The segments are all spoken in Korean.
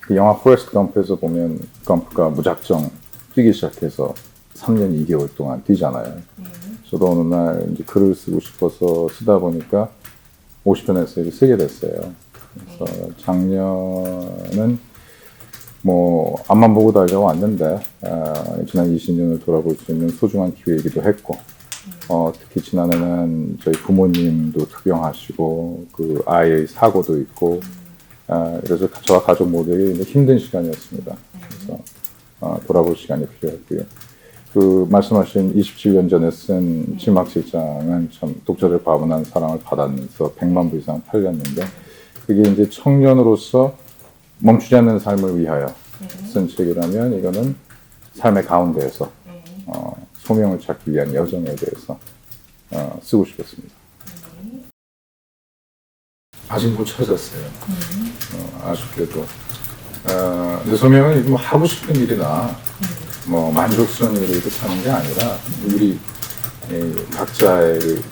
그 영화 포레스트 검프에서 보면 검프가 무작정 뛰기 시작해서 3년 2개월 동안 뛰잖아요. 저도 어느 날 이제 글을 쓰고 싶어서 쓰다 보니까 50편 에세이를 쓰게 됐어요. 그래서 작년은 뭐 앞만 보고 달려왔는데 지난 20년을 돌아볼 수 있는 소중한 기회이기도 했고 특히 지난해는 저희 부모님도 투병하시고 그 아이의 사고도 있고 그래서 저와 가족 모두에게 힘든 시간이었습니다. 그래서 돌아볼 시간이 필요했고요. 그 말씀하신 27년 전에 쓴 7막7장은 참 독자들 과분한 사랑을 받으면서 100만 부 이상 팔렸는데 그게 이제 청년으로서 멈추지 않는 삶을 위하여 쓴 책이라면 이거는 삶의 가운데에서 소명을 찾기 위한 여정에 대해서 쓰고 싶었습니다. 아직 못 찾았어요. 아쉽게도. 내 소명은 뭐 하고 싶은 일이나 뭐 만족스러운 일을 하는 게 아니라 우리 각자의 그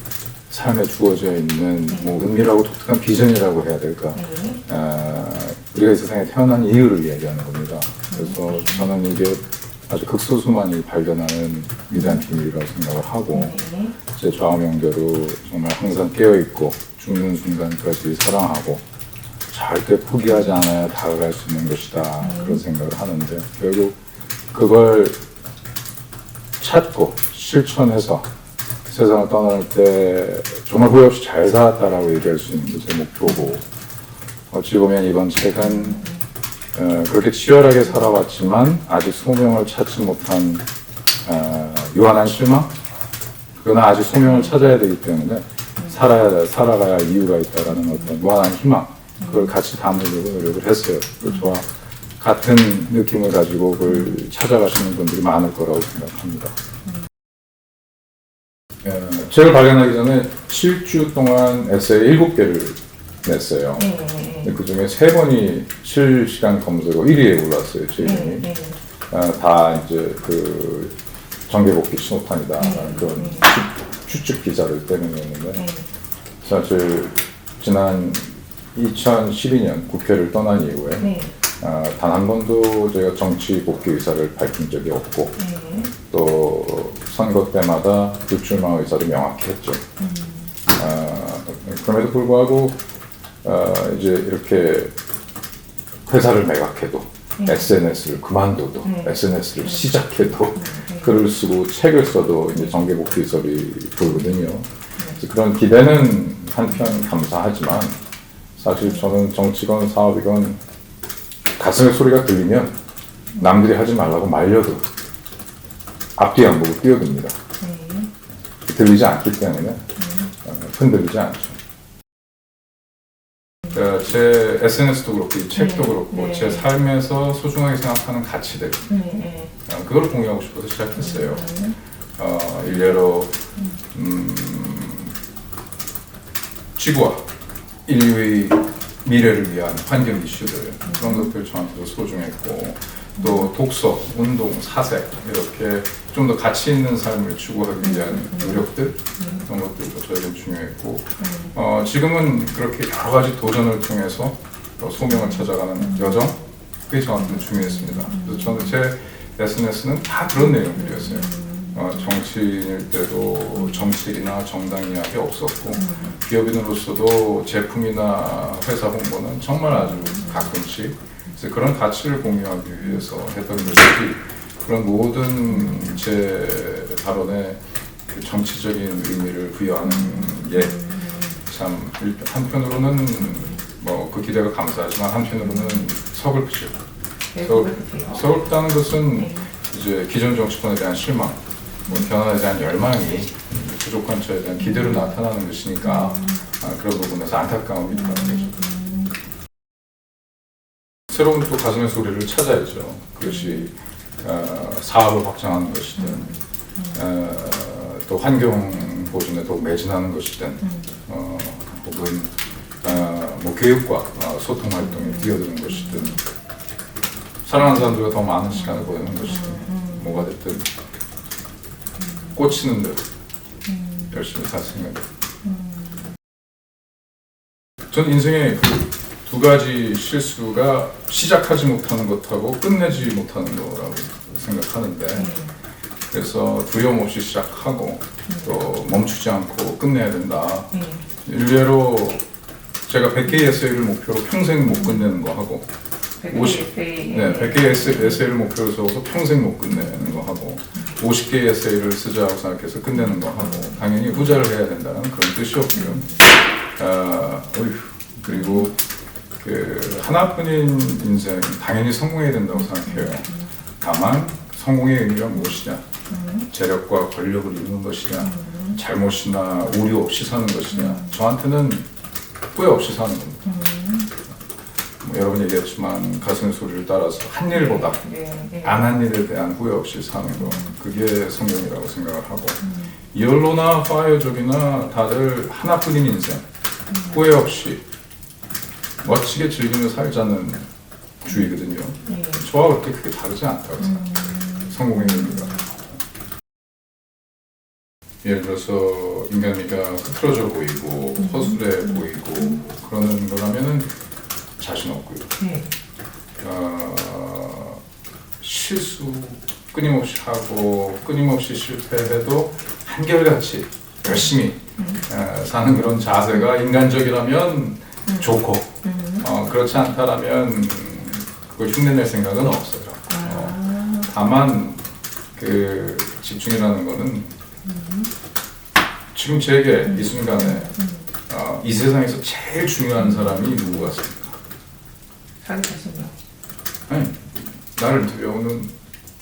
삶에 주어져 있는 뭐 은밀하고 독특한 비전이라고 해야 될까. 우리가 이 세상에 태어난 이유를 이야기하는 겁니다. 그래서 저는 이게 아주 극소수만이 발견하는 위대한 비밀이라고 생각을 하고 제 좌우명대로 정말 항상 깨어있고 죽는 순간까지 사랑하고 절대 포기하지 않아야 다가갈 수 있는 것이다 그런 생각을 하는데 결국 그걸 찾고 실천해서 세상을 떠날 때 정말 후회 없이 잘 살았다라고 얘기할 수 있는 게 제 목표고 어찌 보면 이번 책은 그렇게 치열하게 살아왔지만 아직 소명을 찾지 못한 유한한 실망? 그러나 아직 소명을 찾아야 되기 때문에 살아가야 할 이유가 있다라는 어떤 무한한 희망 그걸 같이 담으려고 노력을 했어요. 저와 같은 느낌을 가지고 그걸 찾아가시는 분들이 많을 거라고 생각합니다. 책을 발견하기 전에 7주 동안 에세이 7개를 냈어요. 그 중에 3번이 실시간 검색어 1위에 올랐어요, 제 이름이. 다 이제 그 정계복귀 신호탄이다라는 그런 추측 기사를 때문이었는데, 사실 지난 2012년 국회를 떠난 이후에 단 한 번도 제가 정치 복귀 의사를 밝힌 적이 없고, 또 선거 때마다 불출마 의사도 명확히 했죠. 그럼에도 불구하고 이제 이렇게 회사를 매각해도 SNS를 그만둬도 SNS를 시작해도 글을 쓰고 책을 써도 이제 정계복귀 의사를 보거든요. 그런 기대는 한편 감사하지만 사실 저는 정치건 사업이건 가슴의 소리가 들리면 남들이 하지 말라고 말려도 앞뒤 안 보고 뛰어듭니다. 들리지 않기 때문에 흔들리지 않죠. 제 SNS도 그렇고 이 책도 그렇고 제 삶에서 소중하게 생각하는 가치들 그걸 공유하고 싶어서 시작했어요. 일례로 지구와 인류의 미래를 위한 환경 이슈들 그런 것들 저한테도 소중했고 또 독서, 운동, 사색 이렇게 좀 더 가치 있는 삶을 추구하기 위한 노력들 그런 것들도 저에겐 중요했고 지금은 그렇게 여러 가지 도전을 통해서 소명을 찾아가는 여정 그게 저한테는 중요했습니다. 그래서 저는 제 SNS는 다 그런 내용들이었어요. 정치인일 때도 정책이나 정당 이야기 없었고 기업인으로서도 제품이나 회사 홍보는 정말 아주 가끔씩 그래서 그런 가치를 공유하기 위해서 했던 것이지 그런 모든 제 발언에 그 정치적인 의미를 부여하는 게 참 한편으로는 뭐 그 기대가 감사하지만 한편으로는 서글프죠. 서글프다는 것은 이제 기존 정치권에 대한 실망, 뭐 변화에 대한 열망이 부족한 처에 대한 기대로 나타나는 것이니까 그런 부분에서 안타까움이 있다는 거죠. 새로운 또 가슴의 소리를 찾아야죠. 그것이 사업을 확장하는 것이든 또 환경 보존에 더욱 매진하는 것이든 혹은 뭐 교육과 소통 활동에 뛰어드는 것이든 사랑하는 사람들과 더 많은 시간을 보내는 것이든 뭐가 됐든 꽂히는 대로 열심히 살 생각이에요. 전 인생에 두 가지 실수가 시작하지 못하는 것하고 끝내지 못하는 거라고 생각하는데 그래서 두려움 없이 시작하고 또 멈추지 않고 끝내야 된다. 일례로 제가 100개의 에세이를 목표로 평생 못 끝내는 거 하고 100개의 에세이를 목표로 세워서 평생 못 끝내는 거 하고 50개의 에세이를 쓰자고 생각해서 끝내는 거 하고 당연히 후자를 해야 된다는 그런 뜻이었고요. 그리고 그 하나뿐인 인생 당연히 성공해야 된다고 생각해요. 다만 성공의 의미가 무엇이냐? 재력과 권력을 이루는 것이냐? 잘못이나 오류 없이 사는 것이냐? 저한테는 후회 없이 사는 겁니다. 여러분 얘기했지만 가슴의 소리를 따라서 한 일보다 안 한 일에 대한 후회 없이 사는 거 그게 성경이라고 생각을 하고 이얼로나 파이어족이나 다들 하나뿐인 인생 후회 없이 멋지게 즐기며 살자는 주의거든요. 저와 그렇게 크게 다르지 않다고 생각해요. 성공의 의미가. 예를 들어서 인간미가 흐트러져 보이고 허술해 보이고 그러는 거라면은 자신 없고요. 실수 끊임없이 하고 끊임없이 실패해도 한결같이 열심히 사는 그런 자세가 인간적이라면 좋고 그렇지 않다라면 그걸 흉내낼 생각은 없어요. 다만 그 집중이라는 거는 지금 제게 이 순간에 이 세상에서 제일 중요한 사람이 누구 같습니까? 자기 자신이요? 아니, 나를 인터뷰하는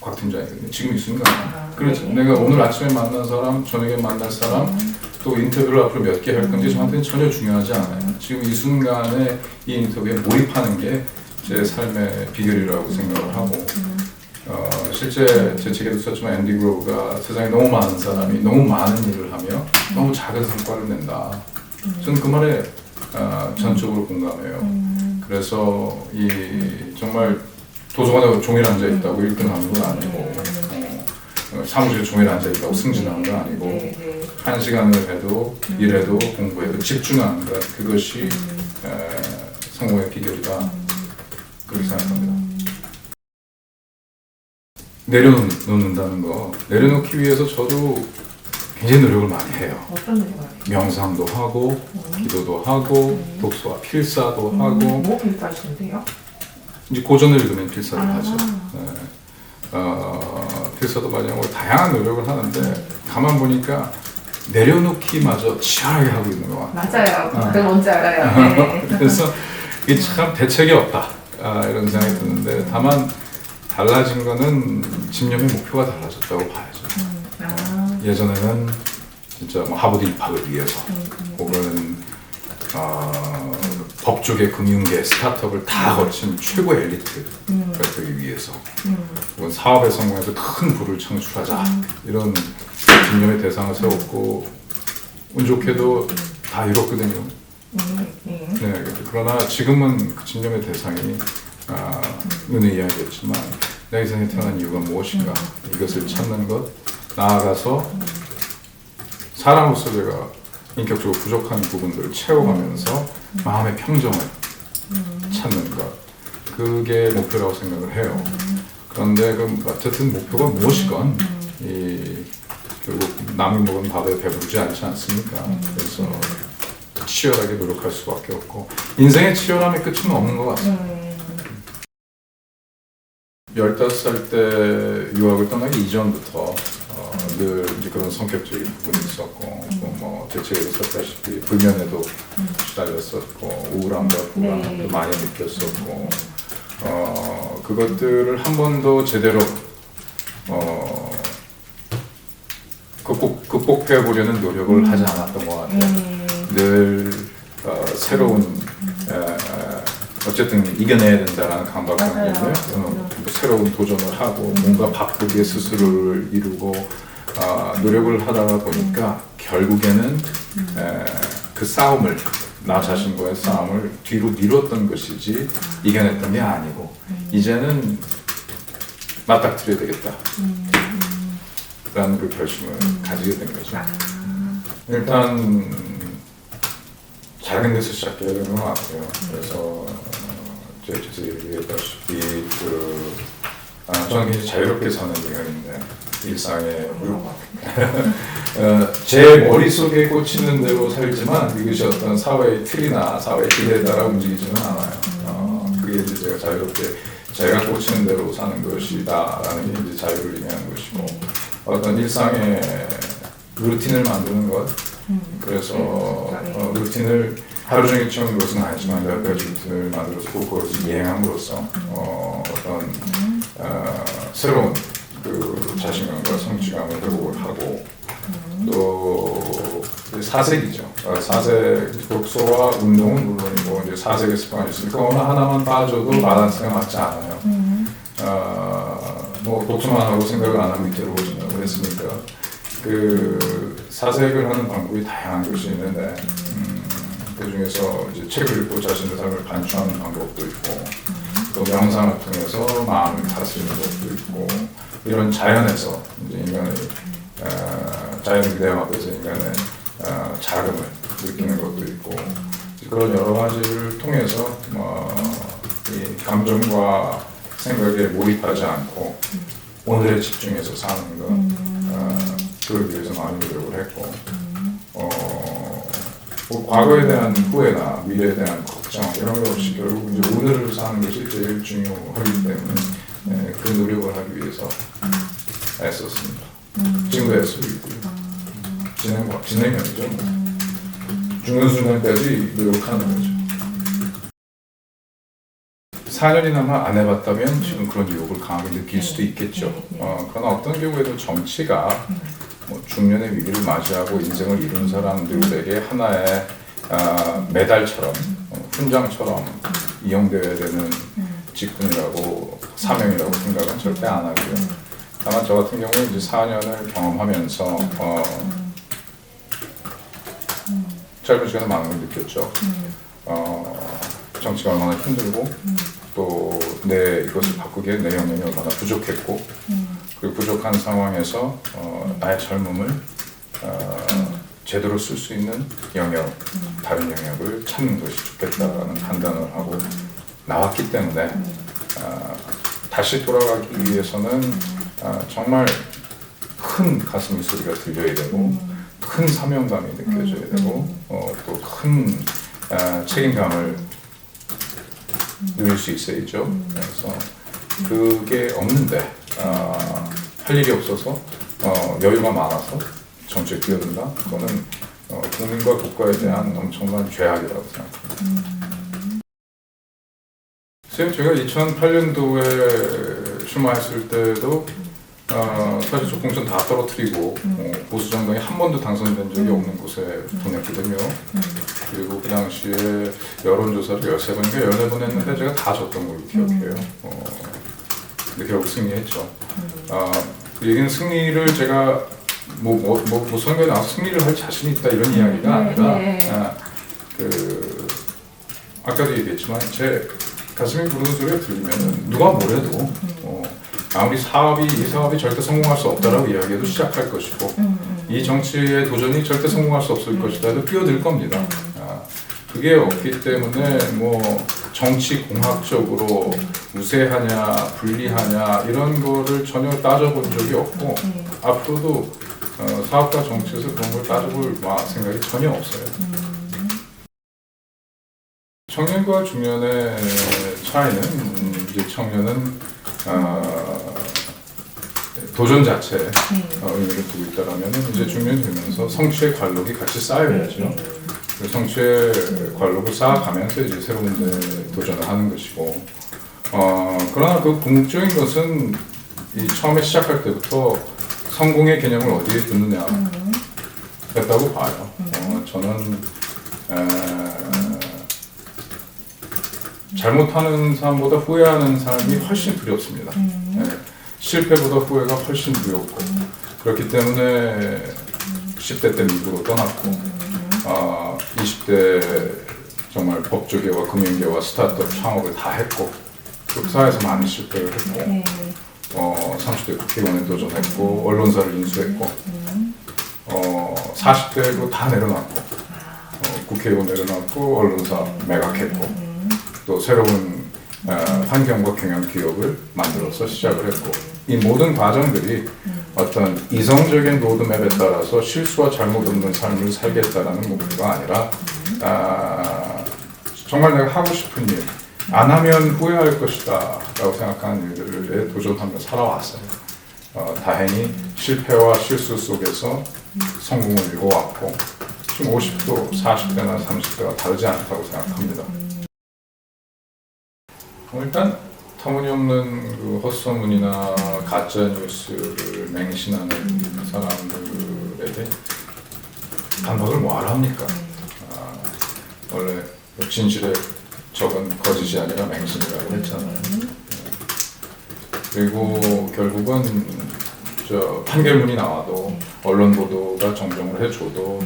곽 팀장이거든요. 지금 이 순간. 그렇죠. 내가 오늘 아침에 만난 사람, 저녁에 만날 사람, 또 인터뷰를 앞으로 몇 개 할 건지 저한테는 전혀 중요하지 않아요. 지금 이 순간에 이 인터뷰에 몰입하는 게 제 삶의 비결이라고 생각을 하고 실제 제 책에도 썼지만 앤디 그로우가 세상에 너무 많은 사람이 너무 많은 일을 하며 너무 작은 성과를 낸다. 저는 그 말에 전적으로 공감해요. 그래서 이 정말 도서관에 종일 앉아 있다고 1등하는 건 아니고 사무실에 종일 앉아 있다고 승진하는 건 아니고 1시간을 해도 일해도 공부해도 집중하는 것 그것이 성공의 비결이다. 그렇게 생각합니다. 내려놓는다는 거 내려놓기 위해서 저도 굉장히 노력을 많이 해요. 어떤 노력을 해요? 명상도 하고 기도도 하고 독서와 필사도 하고 뭐 필사하시는데요? 이제 고전을 읽으면 필사를 하죠. 필사도 많이 하고 다양한 노력을 하는데 가만 보니까 내려놓기마저 치열하게 하고 있는 것 같아요. 맞아요. 그건 뭔지 알아요. 네. 그래서 이게 참 대책이 없다 이런 생각이 드는데 다만 달라진 거는 집념의 목표가 달라졌다고 봐야죠. 예전에는 진짜 뭐 하버드 입학을 위해서 혹은 법조계, 금융계, 스타트업을 다 거친 최고 엘리트가 되기 위해서 혹은 사업에 성공해서 큰 부를 창출하자 이런 집념의 대상을 세웠고 운 좋게도 다 이뤘거든요. 네, 그러나 지금은 그 집념의 대상이 눈에 이야기했지만 내 인생에 태어난 이유가 무엇인가 이것을 찾는 것 나아가서 사람으로서 제가 인격적으로 부족한 부분들을 채워가면서 마음의 평정을 찾는 것 그게 목표라고 생각을 해요. 그런데 그 어쨌든 목표가 무엇이건 결국 남이 먹은 밥에 배부르지 않지 않습니까? 그래서 치열하게 노력할 수밖에 없고 인생의 치열함의 끝은 없는 것 같습니다. 15살 때 유학을 떠나기 이전부터 늘 이제 그런 성격적인 부분이 있었고 뭐 제 책에도 썼다시피 불면에도 시달렸었고 우울함과 불안함도 많이 느꼈었고 그것들을 한 번도 제대로 극복해 보려는 노력을 하지 않았던 것 같아요. 늘 새로운 어쨌든 이겨내야 된다라는 강박관 때문에 새로운 도전을 하고 뭔가 바꾸게 스스로를 이루고 노력을 하다 보니까 결국에는 그 싸움을 나 자신과의 싸움을 뒤로 미뤘던 것이지 이겨냈던 게 아니고 이제는 맞닥뜨려야 되겠다 라는 그 결심을 가지게 된 거죠. 일단 작은 데서 시작해야 되는 것 같아요. 그래서 제가 얘기했다시피 저는 굉장히 자유롭게 사는 인간인데 일상에 제 머릿속에 꽂히는 대로 살지만 이것이 어떤 사회의 틀이나 사회의 길에 따라 움직이지는 않아요. 그게 이제 제가 자유롭게 제가 꽂히는 대로 사는 것이다라는 게 이제 자유를 의미하는 것이고 어떤 일상의 루틴을 만드는 것 그래서 루틴을 하루 종일 채우는 것은 아니지만 몇 가지 루틴을 만들어서 그것을 이행함으로써 어떤 새로운 그 자신감과 성취감을 회복을 하고 또 사색이죠. 사색 독서와 운동은 물론이고 이제 사색의 습관이 있으니까 어느 하나만 빠져도 바란스가 맞지 않아요. 뭐 독서만 하고 생각을 안 하고 밑으로 오신다고 했으니까 그 사색을 하는 방법이 다양한 것이 있는데 그 중에서 이제 책을 읽고 자신의 삶을 반추하는 방법도 있고 또 명상을 통해서 마음을 다스리는 것도 있고 이런 자연에서 이제 인간의 자연의 기대감 앞에서 인간의 자금을 느끼는 것도 있고 그런 여러 가지를 통해서 이 감정과 생각에 몰입하지 않고 오늘에 집중해서 사는 것 그걸 위해서 많이 노력을 했고 뭐 과거에 대한 후회나 미래에 대한 걱정 이런 것 없이 결국 이제 오늘을 사는 것이 제일 중요하기 때문에 그 노력을 하기 위해서 애썼습니다. 지금도 애쓰고 있고요. 진행형이죠. 뭐. 죽는 순간까지 노력하는 거죠. 4년이나마 안 해봤다면 지금 그런 유혹을 강하게 느낄 수도 있겠죠. 그러나 어떤 경우에도 정치가 뭐 중년의 위기를 맞이하고 인생을 이룬 사람들에게 하나의 메달처럼 훈장처럼 이용되어야 되는 직분이라고 사명이라고 생각은 절대 안 하고요. 다만 저 같은 경우에 이제 4년을 경험하면서 짧은 시간에 많은 걸 느꼈죠. 정치가 얼마나 힘들고 또 내 이것을 바꾸기에 내 영역이 얼마나 부족했고 그 부족한 상황에서 나의 젊음을 제대로 쓸 수 있는 영역, 다른 영역을 찾는 것이 좋겠다라는 판단을 하고 나왔기 때문에 다시 돌아가기 위해서는 정말 큰 가슴 소리가 들려야 되고 큰 사명감이 느껴져야 되고 또 큰 책임감을 누릴 수 있어야죠. 그래서 그게 없는데 할 일이 없어서 여유가 많아서 정치에 뛰어든다? 그거는 국민과 국가에 대한 엄청난 죄악이라고 생각합니다. 제가 2008년도에 출마했을 때도 사실 저 공천 다 떨어뜨리고 보수 정당이 한 번도 당선된 적이 없는 곳에 보냈거든요. 그리고 그 당시에 여론조사를 13번인가 14번 했는데 제가 다 졌던 걸로 기억해요. 근데 결국 승리했죠. 그 얘기는 승리를 제가 뭐 선거에 나와서 승리를 할 자신이 있다 이런 이야기가 아니라 아까도 얘기했지만 제 가슴이 부르는 소리가 들리면 누가 뭐래도 아무리 이 사업이 절대 성공할 수 없다라고 이야기해도 시작할 것이고 이 정치의 도전이 절대 성공할 수 없을 것이다 해도 뛰어들 겁니다. 그게 없기 때문에 뭐 정치 공학적으로 우세하냐 불리하냐 이런 거를 전혀 따져본 적이 없고 앞으로도 사업과 정치에서 그런 걸 따져볼 생각이 전혀 없어요. 청년과 중년의 차이는 이제 청년은 도전 자체에 의미를 두고 있다라면 이제 중년이 되면서 성취의 관록이 같이 쌓여야죠. 그 성취의 관록을 쌓아가면서 이제 새로운 데 도전을 하는 것이고 그러나 그 궁극적인 것은 이 처음에 시작할 때부터 성공의 개념을 어디에 두느냐 였다고 봐요. 저는 잘못하는 사람보다 후회하는 사람이 훨씬 두렵습니다. 실패보다 후회가 훨씬 두렵고 그렇기 때문에 10대 때 미국으로 떠났고 20대 정말 법조계와 금융계와 스타트업 창업을 다 했고 국사에서 많이 실패를 했고 30대 국회의원에 도전했고 언론사를 인수했고 40대로 다 내려놨고 국회 SKO 내려놓고 언론사 매각했고 또 새로운 환경과 경영 기업을 만들어서 시작을 했고 이 모든 과정들이 어떤 이성적인 로드맵에 따라서 실수와 잘못 없는 삶을 살겠다라는 목표가 아니라 정말 내가 하고 싶은 일, 안 하면 후회할 것이다 라고 생각하는 일들에 도전하며 살아왔어요. 다행히 실패와 실수 속에서 성공을 이루어왔고 지금 50도, 40대나 30대가 다르지 않다고 생각합니다. 일단 터무니없는 그 헛소문이나 가짜 뉴스를 맹신하는 사람들에게 반박을 뭐하러 합니까? 원래 진실의 적은 거짓이 아니라 맹신이라고 했잖아요. 그리고 결국은 판결문이 나와도 언론 보도가 정정을 해줘도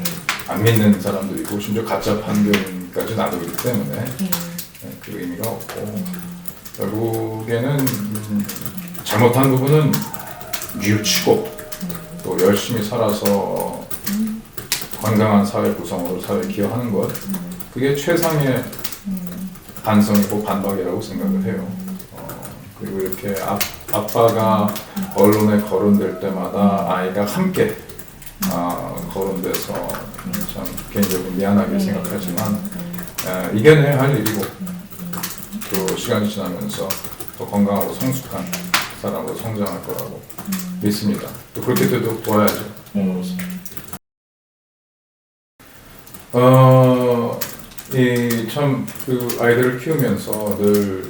안 믿는 사람도 있고 심지어 가짜 판결까지 놔두기 때문에 그 의미가 없고 결국에는 잘못한 부분은 뉘우치고 또 열심히 살아서 건강한 사회 구성으로 사회에 기여하는 것 그게 최상의 반성이고 반박이라고 생각을 해요. 그리고 이렇게 아빠가 언론에 거론될 때마다 아이가 함께 거론돼서 참 개인적으로 미안하게 생각하지만 이겨내야 할 일이고 또 시간이 지나면서 더 건강하고 성숙한 사람으로 성장할 거라고 믿습니다. 또 그렇게 도와야죠. 참 그 아이들을 키우면서 늘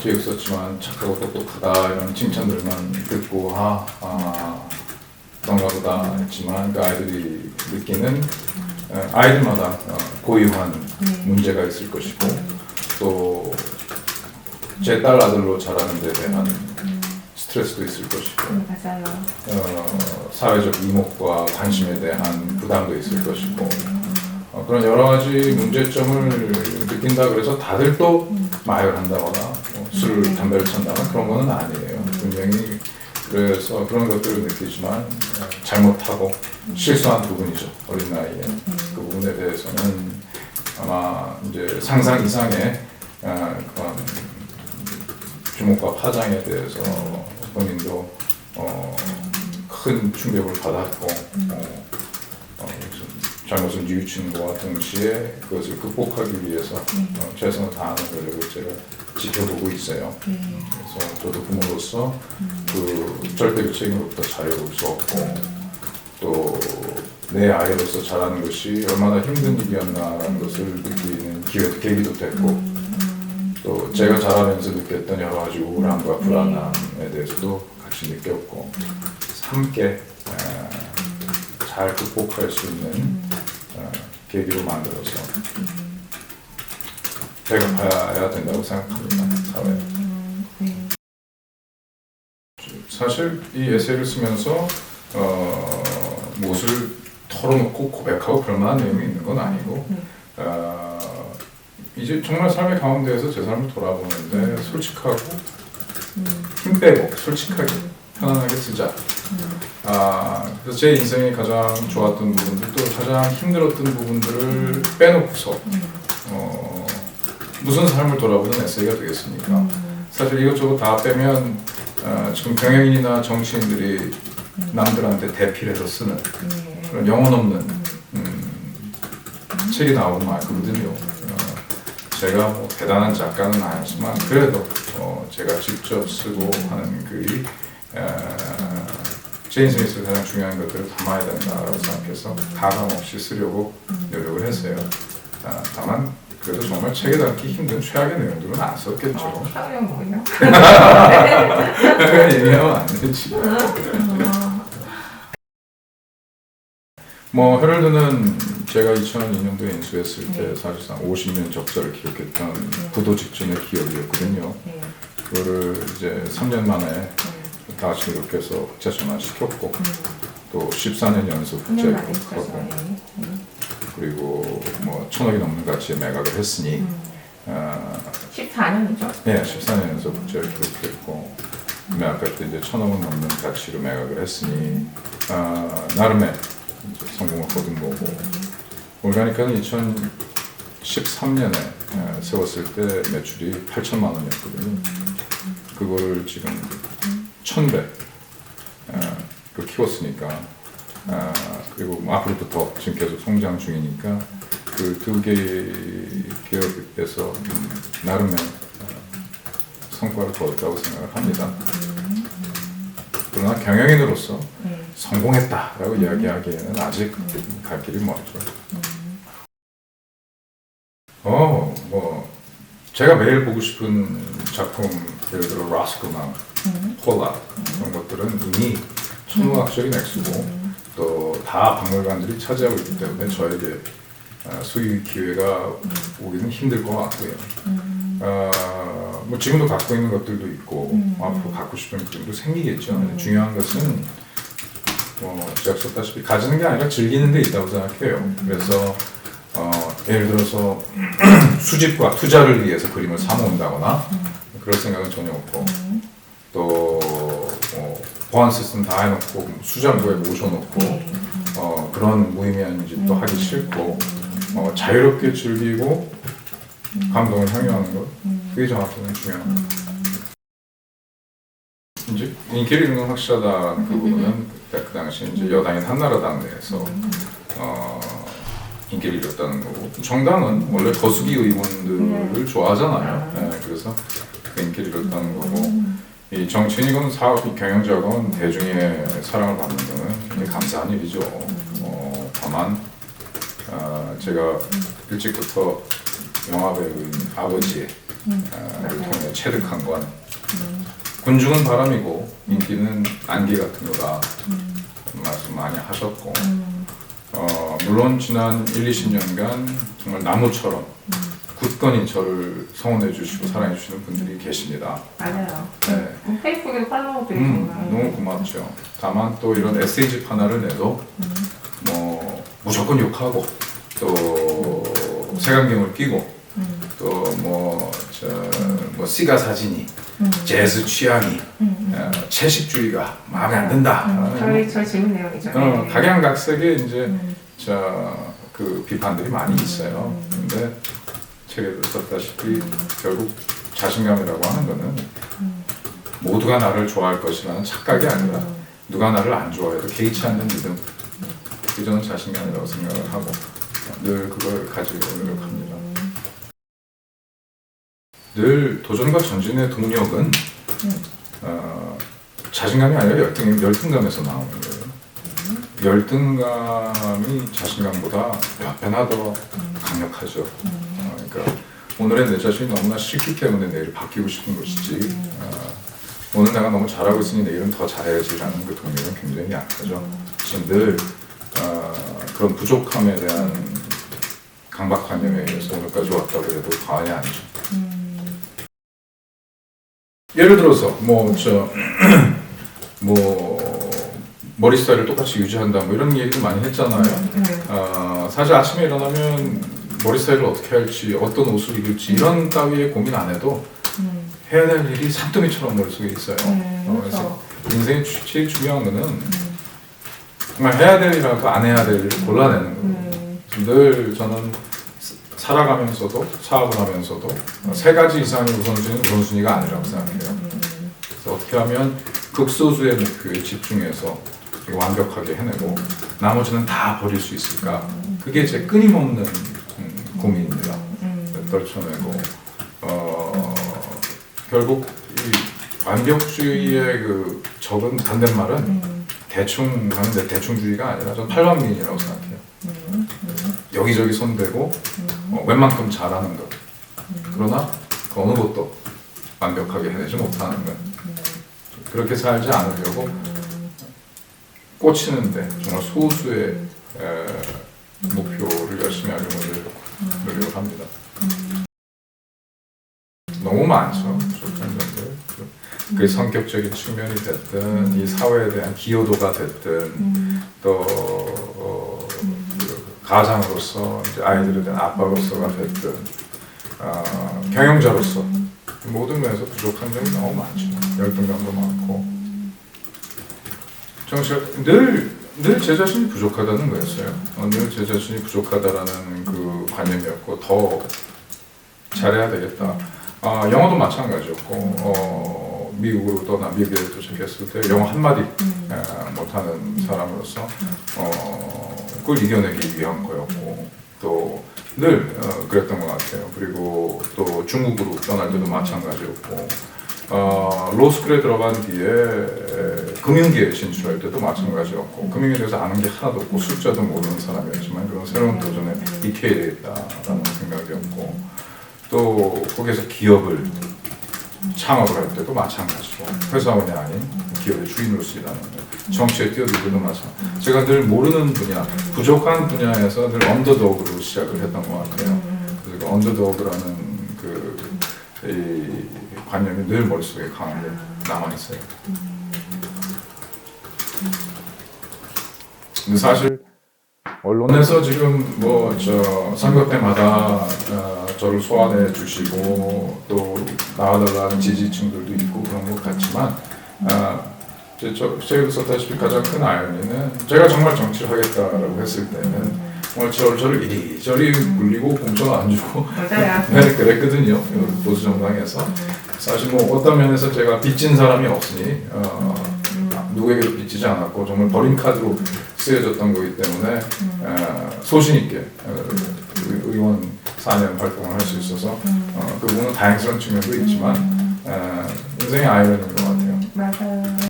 뒤에 있었지만 착하고 똑똑하다 이런 칭찬들만 듣고 그런가 보다 했지만 그 아이들이 느끼는 아이들마다 고유한 문제가 있을 것이고 또 제 딸 아들로 자라는 데 대한 스트레스도 있을 것이고 맞아요. 사회적 이목과 관심에 대한 부담도 있을 것이고 그런 여러 가지 문제점을 느낀다 그래서 다들 또 마약을 한다거나 술을 담배를 찬다거나 그런 거는 아니에요. 분명히 그래서 그런 것들을 느끼지만 잘못하고 실수한 부분이죠. 어린 나이에 그 부분에 대해서는 아마 이제 상상 이상의 그런 주목과 파장에 대해서 본인도 큰 충격을 받았고 잘못을 뉘우치는 것과 동시에 그것을 극복하기 위해서 최선을 다하는 노력을 제가 지켜보고 있어요. 그래서 저도 부모로서 그 절대적 책임으로부터 자유로울 수 없고 또 내 아이로서 자라는 것이 얼마나 힘든 일이었나라는 것을 느끼는 계기도 됐고 또 제가 자라면서 느꼈던 여러 가지 우울함과 불안함에 대해서도 같이 느꼈고 함께 잘 극복할 수 있는 계기로 만들어서 배급해야 된다고 생각합니다. 사회에. 사실 이 에세이를 쓰면서 무엇을 털어놓고 고백하고 그럴 만한 내용이 있는 건 아니고 이제 정말 삶의 가운데에서 제 삶을 돌아보는데 솔직하고 힘 빼고 솔직하게 편안하게 쓰자. 그래서 제 인생에 가장 좋았던 부분들 또 가장 힘들었던 부분들을 빼놓고서 무슨 삶을 돌아보는 에세이가 되겠습니까? 사실 이것저것 다 빼면 지금 경영인이나 정치인들이 남들한테 대필해서 쓰는 그런 영혼 없는 책이 나오고 말거든요. 제가 뭐 대단한 작가는 아니지만 그래도 제가 직접 쓰고 하는 글이 제 인생에서 가장 중요한 것들을 담아야 된다고 생각해서 가감 없이 쓰려고 노력을 했어요. 다만 그래도 정말 책에 담기 힘든 최악의 내용들은 안 썼겠죠. 최악이 뭐예요? 그런 얘기하면 안 되지. 뭐 헤럴드는 제가 2002년도에 인수했을 때 사실상 50년 적자를 기록했던 부도 직전의 기업이었거든요. 그거를 이제 3년 만에 다시 이렇게 해서 국제 전환시켰고 또 14년 연속 국제 기록하고 그리고 뭐 1,000억이 넘는 가치에 매각을 했으니 14년이죠? 네, 14년 연속 국제를 기록했고 매각할 때 이제 1,000억은 넘는 가치로 매각을 했으니 나름의 이제 성공을 거둔 거고 올가니카는 2013년에 세웠을 때 매출이 8천만 원이었거든요. 그거를 지금 1,100로 키웠으니까 그리고 뭐 앞으로도 더 지금 계속 성장 중이니까 그 두 개 기업에서 나름의 성과를 거뒀다고 생각을 합니다. 그러나 경영인으로서 성공했다라고 이야기하기에는 아직 갈 길이 멀죠. 뭐 제가 매일 보고 싶은 작품, 예를 들어 라스코나, 폴라 이런 것들은 이미 천문학적인 액수고 또 다 박물관들이 차지하고 있기 때문에 저에게 수입 기회가 오기는 힘들 것 같고요. 뭐 지금도 갖고 있는 것들도 있고 앞으로 갖고 싶은 그림도 생기겠죠. 중요한 것은 뭐 제가 썼다시피 가지는 게 아니라 즐기는 데 있다고 생각해요. 그래서 예를 들어서 수집과 투자를 위해서 그림을 사모은다거나 그럴 생각은 전혀 없고 또 보안 시스템 다 해놓고 수장고에 모셔놓고 그런 무의미한 짓도 하기 싫고 자유롭게 즐기고 감동을 향유하는 것, 그게 저한테는 중요한 것. 이제 인기를 잃는 건 확실하다는 그 부분은 그 당시 이제 여당인 한나라당 내에서 인기를 잃었다는 거고, 정당은 원래 거수기 의원들을 좋아하잖아요. 네, 그래서 그 인기를 잃었다는 거고, 이 정치인이건 사업이 경영자건 대중의 사랑을 받는 거는 굉장히 감사한 일이죠. 다만 제가 일찍부터 영화배우인 아버지의 통해 체득한 건 군중은 바람이고 인기는 안개 같은 거다 말씀 많이 하셨고 물론 지난 1, 20년간 정말 나무처럼 굳건히 저를 성원해 주시고 사랑해 주시는 분들이 계십니다. 맞아요. 네. 페이스북에도 팔로우도 있고 너무 고맙죠. 다만 또 이런 에세이집 하나를 내도 뭐 무조건 욕하고 또 색안경을 끼고 또 뭐 시가 사진이 재즈 취향이 채식주의가 마음에 안 든다. 저희 질문 내용이죠. 네. 각양각색의 이제 그 비판들이 많이 있어요. 근데 책에도 썼다시피 결국 자신감이라고 하는 거는 모두가 나를 좋아할 것이라는 착각이 아니라 누가 나를 안 좋아해도 개의치 않는 믿음, 그게 저는 자신감이라고 생각을 하고 늘 그걸 가지고 노력합니다. 늘 도전과 전진의 동력은 자신감이 아니라 열등감에서 나오는 거예요. 열등감이 자신감보다 몇 배나 더 강력하죠. 그러니까 오늘의 내 자신이 너무나 싫기 때문에 내일 바뀌고 싶은 것이지 오늘 내가 너무 잘하고 있으니 내일은 더 잘해야지라는 그 동력은 굉장히 약하죠. 그래서 늘 그런 부족함에 대한 강박관념에 의해서 오늘까지 왔다고 해도 과언이 아니죠. 예를 들어서 머리 스타일을 똑같이 유지한다 뭐 이런 얘기도 많이 했잖아요. 사실 아침에 일어나면 머리 스타일을 어떻게 할지 어떤 옷을 입을지 이런 따위의 고민 안 해도 해야 될 일이 산더미처럼 머릿속에 있어요. 그래서 인생의 제일 중요한 거는 정말 해야 될 일하고 안 해야 될 일을 골라내는 거예요. 늘 저는 살아가면서도 사업을 하면서도 세 가지 이상의 우선순위가 아니라고 생각해요. 그래서 어떻게 하면 극소수의 목표에 집중해서 완벽하게 해내고 나머지는 다 버릴 수 있을까? 그게 제 끊임없는 고민입니다. 떨쳐내고 결국 이 완벽주의의 그 적은 반대말은 대충 하는데 대충주의가 아니라 전 팔방미인이라고 생각해요. 여기저기 손대고 웬만큼 잘하는 것. 그러나 그 어느 것도 완벽하게 해내지 못하는 것. 그렇게 살지 않으려고 꽂히는데 정말 소수의 목표를 열심히 하려고 노력을 합니다. 너무 많죠. 그 성격적인 측면이 됐든 이 사회에 대한 기여도가 됐든 또 가장으로서 이제 아이들에 대한 아빠로서가 됐든 경영자로서 모든 면에서 부족한 점이 너무 많죠. 열등감도 많고 정말 늘 늘 제 자신이 부족하다는 거였어요. 늘 제 자신이 부족하다라는 그 관념이었고 더 잘해야 되겠다. 영어도 마찬가지였고 미국으로 떠나 미국에 도착했을 때 영어 한마디 못하는 사람으로서 그걸 이겨내기 위한 거였고 또 늘 그랬던 것 같아요. 그리고 또 중국으로 떠날 때도 마찬가지였고 로스쿨에 들어간 뒤에 금융계에 진출할 때도 마찬가지였고 금융에 대해서 아는 게 하나도 없고 숫자도 모르는 사람이었지만 그런 새로운 도전에 익혀야 되겠다라는 생각이었고 또 거기에서 기업을 창업을 할 때도 마찬가지고 회사원이 아닌 기업의 주인으로서 일하는 거 정치에 뛰어들 때도 마찬가지 제가 늘 모르는 분야 부족한 분야에서 늘 언더독으로 시작을 했던 것 같아요. 그래서 그 언더독이라는 이 관념이 늘 머릿속에 강하게 남아있어요. 근데 사실 언론에서 지금 선거 때마다 저를 소환해 주시고 또 나와달라는 지지층들도 있고 그런 것 같지만 제가 썼다시피 가장 큰 아이러니는 제가 정말 정치를 하겠다라고 했을 때는 정말 저를 이리저리 굴리고 공천 안 주고 네, 그랬거든요. 보수 정당에서 사실 어떤 면에서 제가 빚진 사람이 없으니 누구에게도 빚지지 않았고 정말 버린 카드로 쓰여졌던 거기 때문에 소신 있게 의원 4년 활동을 할 수 있어서 그 부분은 다행스러운 측면도 있지만 인생의 아이러니인 것 같아요. 맞아요.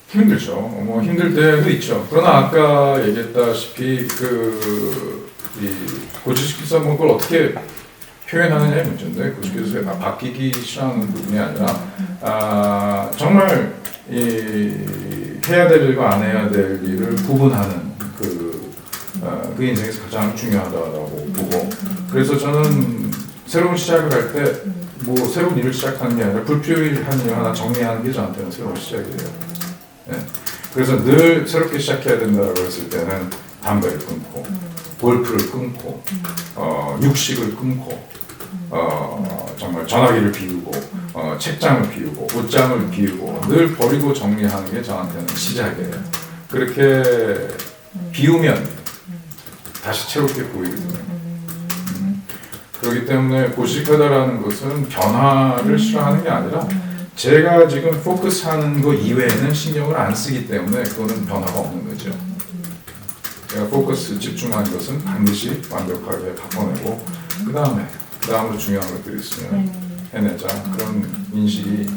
힘들죠. 힘들 때도 있죠. 그러나 아까 얘기했다시피 이 고지식기사 그걸 어떻게 표현하느냐의 문제인데 고지식기사가 바뀌기 싫어하는 부분이 아니라 정말 해야 될 일과 안 해야 될 일을 구분하는 그 인생에서 가장 중요하다고 보고 그래서 저는 새로운 시작을 할 때 새로운 일을 시작하는 게 아니라 불필요한 일 하나 정리하는 게 저한테는 새로운 시작이에요. 네. 그래서 늘 새롭게 시작해야 된다고 했을 때는 담배를 끊고 골프를 끊고 육식을 끊고 정말 전화기를 비우고 책장을 비우고 옷장을 비우고 늘 버리고 정리하는 게 저한테는 시작이에요. 그렇게 비우면 다시 새롭게 보이거든요. 그렇기 때문에 고지식하다라는 것은 변화를 싫어하는 게 아니라 제가 지금 포커스하는 거 이외에는 신경을 안 쓰기 때문에 그거는 변화가 없는 거죠. 제가 포커스 집중한 것은 반드시 완벽하게 바꿔내고 그 다음으로 중요한 것들이 있으면 해내자 그런 인식이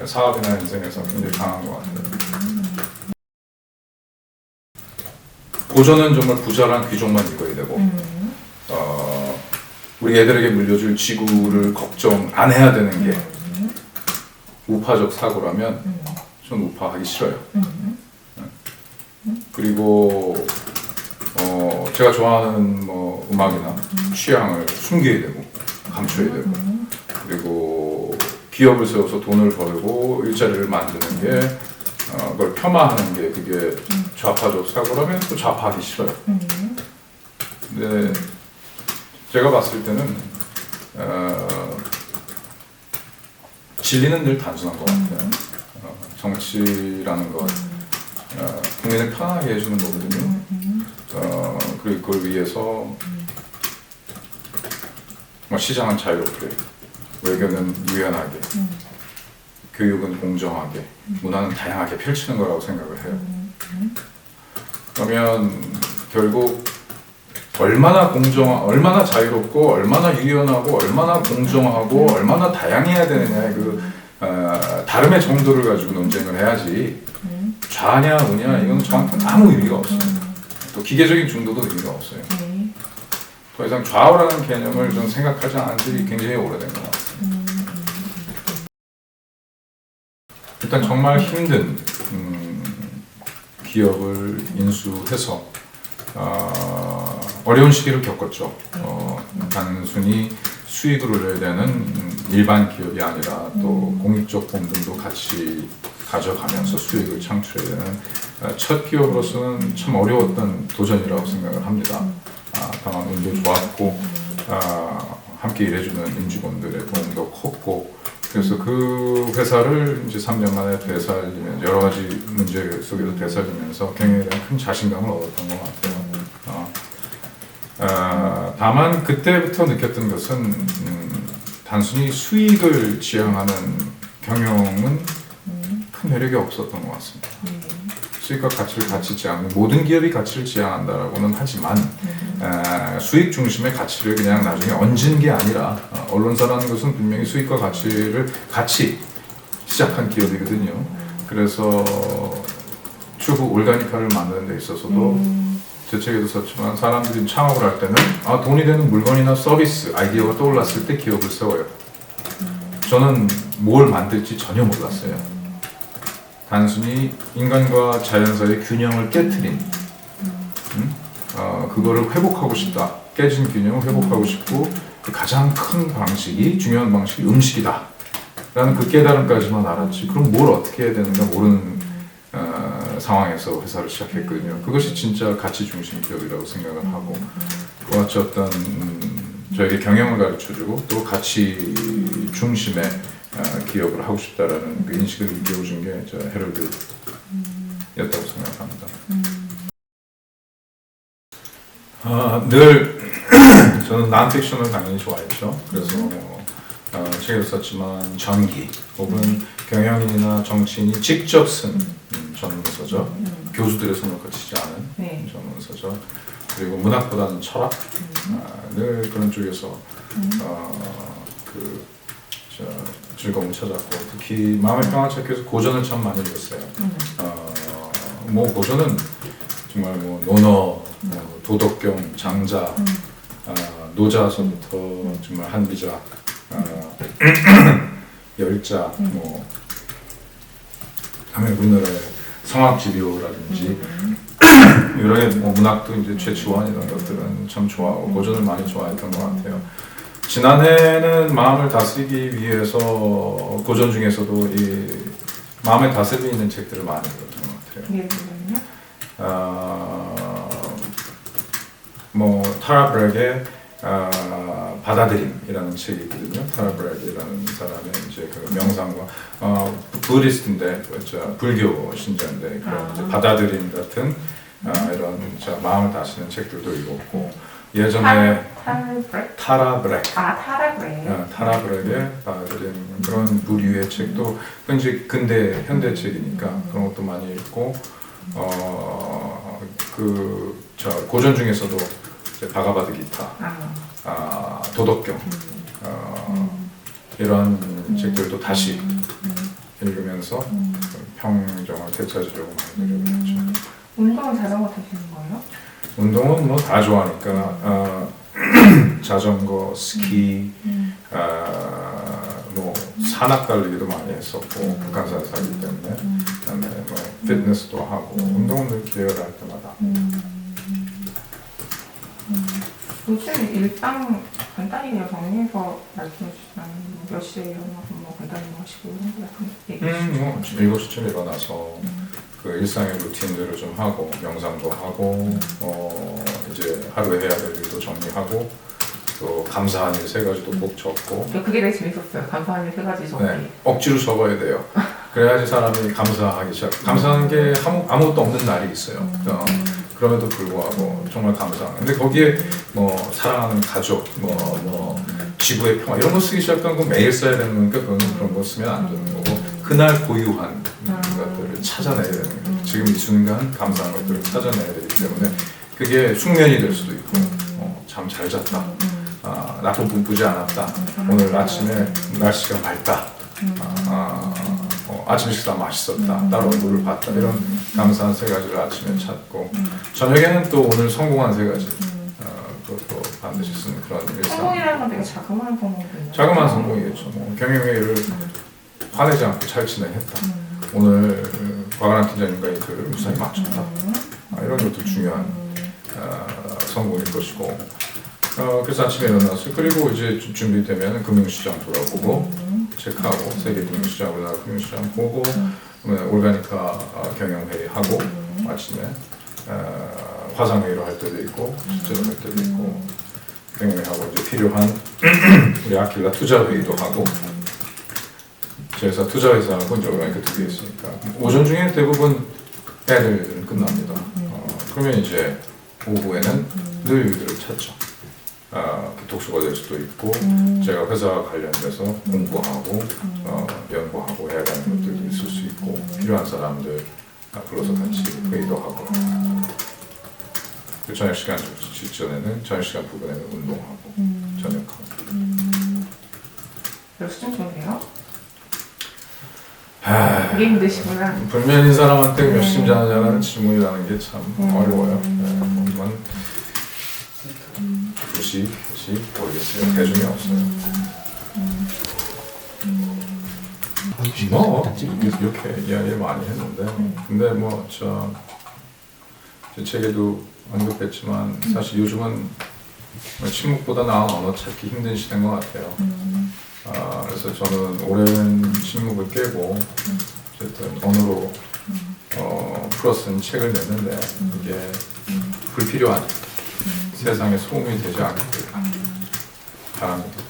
사업이나 인생에서 굉장히 강한 것 같아요. 고전은 정말 부자란 귀족만 읽어야 되고 우리 애들에게 물려줄 지구를 걱정 안 해야 되는 게 우파적 사고라면 전 우파하기 싫어요. 그리고 제가 좋아하는 음악이나 취향을 숨겨야 되고 감춰야 되고 그리고 기업을 세워서 돈을 벌고 일자리를 만드는 게 그걸 폄하하는 게 그게 좌파적 사고라면 또 좌파하기 싫어요. 근데 제가 봤을 때는 진리는 늘 단순한 것 같아요. 정치라는 것, 국민을 편하게 해주는 거거든요. 그리고 그걸 위해서 시장은 자유롭게, 외교는 유연하게, 교육은 공정하게, 문화는 다양하게 펼치는 거라고 생각을 해요. 그러면 결국 얼마나 자유롭고, 얼마나 유연하고, 얼마나 공정하고, 얼마나 다양해야 되느냐의 다름의 정도를 가지고 논쟁을 해야지 좌냐 우냐 이건 저한테는 아무 의미가 없어요. 또 기계적인 중도도 의미가 없어요. 더 이상 좌우라는 개념을 좀 생각하지 않은 지 굉장히 오래된 것 같아요. 일단 정말 힘든 기업을 인수해서 어려운 시기를 겪었죠. 단순히 수익을 올려야 되는 일반 기업이 아니라 또 공익적 본분도 같이 가져가면서 수익을 창출해야 되는 첫 기업으로서는 참 어려웠던 도전이라고 생각을 합니다. 다만 운도 좋았고 함께 일해주는 임직원들의 도움도 컸고 그래서 그 회사를 이제 3년 만에 되살리면 여러 가지 문제 속에서 되살리면서 경영에 대한 큰 자신감을 얻었던 것 같아요. 다만 그때부터 느꼈던 것은 단순히 수익을 지향하는 경영은 큰 매력이 없었던 것 같습니다. 수익과 가치를 같이 지향하는 모든 기업이 가치를 지향한다라고는 하지만 수익 중심의 가치를 그냥 나중에 얹은 게 아니라 언론사라는 것은 분명히 수익과 가치를 같이 시작한 기업이거든요. 그래서 추후 올가니카를 만드는 데 있어서도 제 책에도 썼지만 사람들이 창업을 할 때는 돈이 되는 물건이나 서비스, 아이디어가 떠올랐을 때 기업을 세워요. 저는 뭘 만들지 전혀 몰랐어요. 단순히 인간과 자연 사이의 균형을 깨트린 그거를 회복하고 싶다. 깨진 균형을 회복하고 싶고 그 가장 큰 방식이 중요한 방식이 음식이다. 라는 그 깨달음까지만 알았지. 그럼 뭘 어떻게 해야 되는가 모르는 상황에서 회사를 시작했거든요. 그것이 진짜 가치 중심 기업이라고 생각을 하고 그와 같이 어떤 저에게 경영을 가르쳐주고 또 가치 중심의 기업을 하고 싶다라는 그 인식을 일깨워준 게 저 헤럴드였다고 생각합니다. 늘 저는 난픽션을 당연히 좋아했죠. 그래서 책을 썼지만 전기 혹은 경영인이나 정치인이 직접 쓴 전문서죠. 교수들의 손을 거치지 않은 전문서죠. 그리고 문학보다는 철학 늘 그런 쪽에서 즐거움을 찾았고 특히 마음의 평화 찾기에서 고전을 참 많이 읽었어요. 뭐 고전은 정말 뭐 논어, 도덕경, 장자, 노자서부터 정말 한비자, 열자, 뭐 다음에 우리나라의 성악지비오라든지 여러 개 뭐 문학도 이제 최치원 이런 것들은 참 좋아하고 고전을 많이 좋아했던 것 같아요. 지난해는 마음을 다스리기 위해서 고전 중에서도 이 마음을 다스리고 있는 책들을 많이 읽었던 것 같아요. 뭐 타라 브렉의 받아들임이라는 책이 있거든요. 타라 브렉이라는 사람의 이제 그 명상과 부디스트인데 불교 신자인데 그런 이제 받아들임 같은 이런 마음을 다스리는 책들도 읽었고. 예전에 타라 브렉. 타라 브렉. 타라 브렉의 받아들임 그런 부류의 책도 현재 근대 현대 책이니까 그런 것도 많이 읽고 고전 중에서도 바가바드 기타, 도덕경 이런 책들도 다시 읽으면서 평정을 되찾으려고 많이 노력했죠. 운동은 자전거 타시는 거예요? 운동은 뭐 다 좋아하니까 자전거, 스키, 뭐 산악 달리기도 많이 했었고 북한산에 살기 때문에 그다음에 뭐 피트니스도 하고 운동은 늘 기회가 날 때마다. 요즘 일당 간단히 그냥 정리해서 말씀해 주시면 몇 시에 일어나서 뭐 간단히 뭐 하시고 이런 거 약간 얘기해 주시면 뭐 7시쯤 일어나서 그 일상의 루틴들을 좀 하고 명상도 하고 이제 하루에 해야 될 일도 정리하고 또 감사한 일 3가지도 꼭 적고 그게 되게 재밌었어요. 감사한 일 3가지 적기. 네, 억지로 적어야 돼요. 그래야지 사람이 감사하기 시작. 감사한 게 아무것도 없는 날이 있어요. 그럼에도 불구하고 정말 감사한. 근데 거기에 뭐 사랑하는 가족, 뭐 지구의 평화 이런 거 쓰기 시작한 건 매일 써야 되는 거니까 그런 거 쓰면 안 되는 거고 그날 고유한 것들을 찾아내야 되는 거예요. 지금 이 순간 감사한 것들을 찾아내야 되기 때문에 그게 숙면이 될 수도 있고 참 잘 잤다. 나쁜 꿈 꾸지 않았다. 오늘 아침에 날씨가 맑다. 아침 식사 맛있었다. 딸 얼굴을 봤다. 이런 감사한 3가지를 아침에 찾고 저녁에는 또 오늘 성공한 3가지 그것도 반드시 쓰는 그런 일상. 성공이라는 건 되게 자그마한 성공이거든요. 자그마한 성공이겠죠. 뭐 경영회의를 화내지 않고 잘 진행했다. 오늘 과관한 팀장님과 인터뷰를 무사히 마쳤다. 이런 것도 중요한 성공일 것이고 그래서 아침에 일어났어요. 그리고 이제 준비되면 금융시장 돌아보고 체크하고 세계 금융시장, 우리나라 금융시장 보고 올가니카 경영회의 하고 아침에 화상회의로 할 때도 있고 실제로 할 때도 있고 경영회의하고 이제 필요한 우리 아킬라 투자회의도 하고 회사 투자회사하고 이제 그러니까 두 개 있으니까 오전 중에 대부분 애들은 끝납니다. 그러면 이제 오후에는 늘 일들을 찾죠. 독서가 될 수도 있고 제가 회사 관련돼서 공부하고 연구하고 해야 되는 것들도 있을 수 있고 필요한 사람들 불러서 같이 회의도 하고 그 저녁 시간 직전에는 저녁 시간 부분에는 운동하고 저녁하고 몇 시쯤 좋으세요? 되게 힘드시구나. 불면인 사람한테 몇 시쯤 자느냐는 질문이라는 게 참 어려워요. 하지만 2시 모르겠어요. 대중이 없어요. 뭐 이렇게 이야기를 많이 했는데 근데 뭐 제 책에도 언급했지만 사실 요즘은 침묵보다 나은 언어 찾기 힘든 시대인 것 같아요. 그래서 저는 오랜 침묵을 깨고 어쨌든 언어로 풀어 쓴 책을 냈는데 이게 불필요한 세상에 소음이 되지 않게 바랍니다.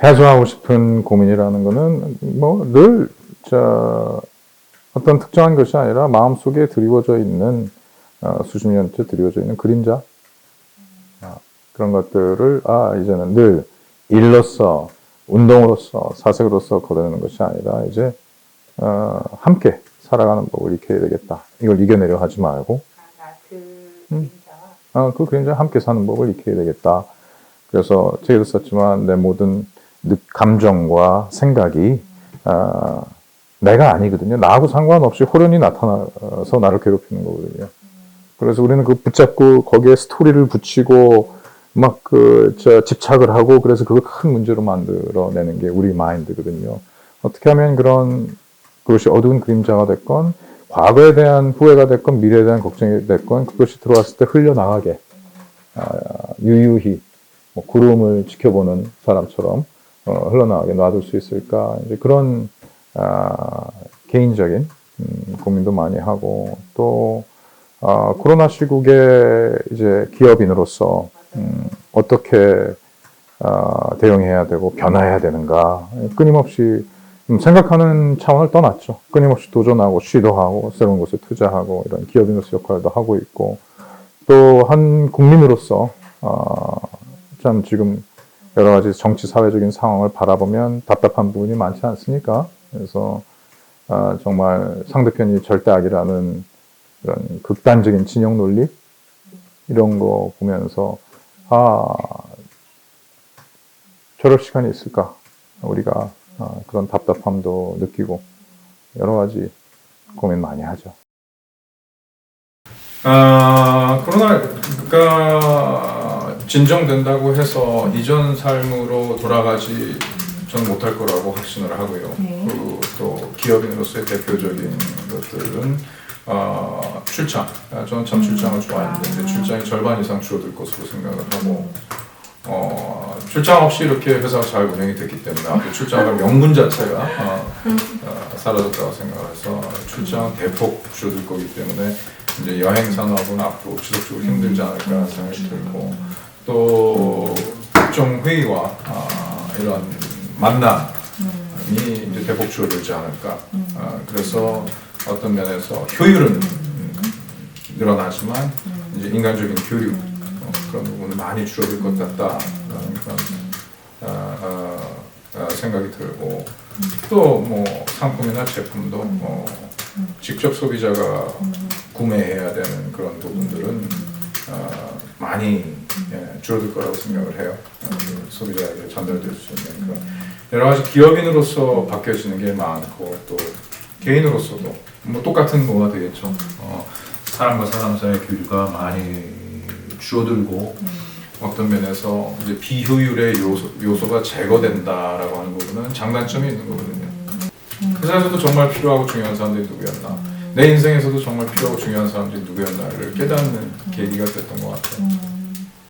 해소하고 싶은 고민이라는 거는 뭐 늘 어떤 특정한 것이 아니라 마음속에 드리워져 있는 수십 년째 드리워져 있는 그림자 그런 것들을 이제는 늘 일로서 운동으로서 사색으로서 걸어내는 것이 아니라 이제 함께 살아가는 법을 익혀야 되겠다. 이걸 이겨내려 하지 말고 그 그림자 함께 사는 법을 익혀야 되겠다. 그래서 책에도 썼지만 내 모든 감정과 생각이 내가 아니거든요. 나하고 상관없이 호련히 나타나서 나를 괴롭히는 거거든요. 그래서 우리는 그 붙잡고 거기에 스토리를 붙이고 막 집착을 하고 그래서 그걸 큰 문제로 만들어내는 게 우리 마인드거든요. 어떻게 하면 그것이 어두운 그림자가 됐건 과거에 대한 후회가 됐건 미래에 대한 걱정이 됐건 그것이 들어왔을 때 흘려나가게 유유히 구름을 지켜보는 사람처럼 흘러나가게 놔둘 수 있을까 이제 그런 개인적인 고민도 많이 하고 또 코로나 시국에 이제 기업인으로서 어떻게 대응해야 되고 변화해야 되는가 끊임없이 생각하는 차원을 떠났죠. 끊임없이 도전하고 시도하고 새로운 곳에 투자하고 이런 기업인으로서 역할도 하고 있고 또 한 국민으로서 참 지금 여러 가지 정치 사회적인 상황을 바라보면 답답한 부분이 많지 않습니까? 그래서 정말 상대편이 절대 악이라는 이런 극단적인 진영 논리 이런 거 보면서 저럴 시간이 있을까? 우리가 그런 답답함도 느끼고 여러 가지 고민 많이 하죠. 코로나가 진정된다고 해서 이전 삶으로 돌아가지 저는 못할 거라고 확신을 하고요. 그리고 또 기업인으로서의 대표적인 것들은 출장. 저는 참 출장을 좋아하는데 출장이 절반 이상 줄어들 것으로 생각을 하고 출장 없이 이렇게 회사가 잘 운영이 됐기 때문에 앞으로 출장과 명분 자체가 사라졌다고 생각해서 출장은 대폭 줄어들 거기 때문에 이제 여행 산업은 앞으로 지속적으로 힘들지 않을까 생각이 들고 또 각종 회의와 이런 만남이 이제 대폭 줄어들지 않을까. 그래서 어떤 면에서 효율은 늘어나지만 이제 인간적인 교류 그런 부분은 많이 줄어들 것 같다라는 그런 생각이 들고 또 뭐 상품이나 제품도 직접 소비자가 구매해야 되는 그런 부분들은 많이 줄어들 거라고 생각을 해요. 소비자에게 전달될 수 있는 그런 여러 가지 기업인으로서 바뀌어지는 게 많고 또 개인으로서도 뭐 똑같은 거가 되겠죠. 사람과 사람 사이의 교류가 많이 줄어들고 어떤 면에서 이제 비효율의 요소가 제거된다라고 하는 부분은 장단점이 있는 거거든요. 회사에서도 정말 필요하고 중요한 사람들이 누구였나, 내 인생에서도 정말 필요하고 중요한 사람들이 누구였나를 깨닫는 계기가 됐던 것 같아요.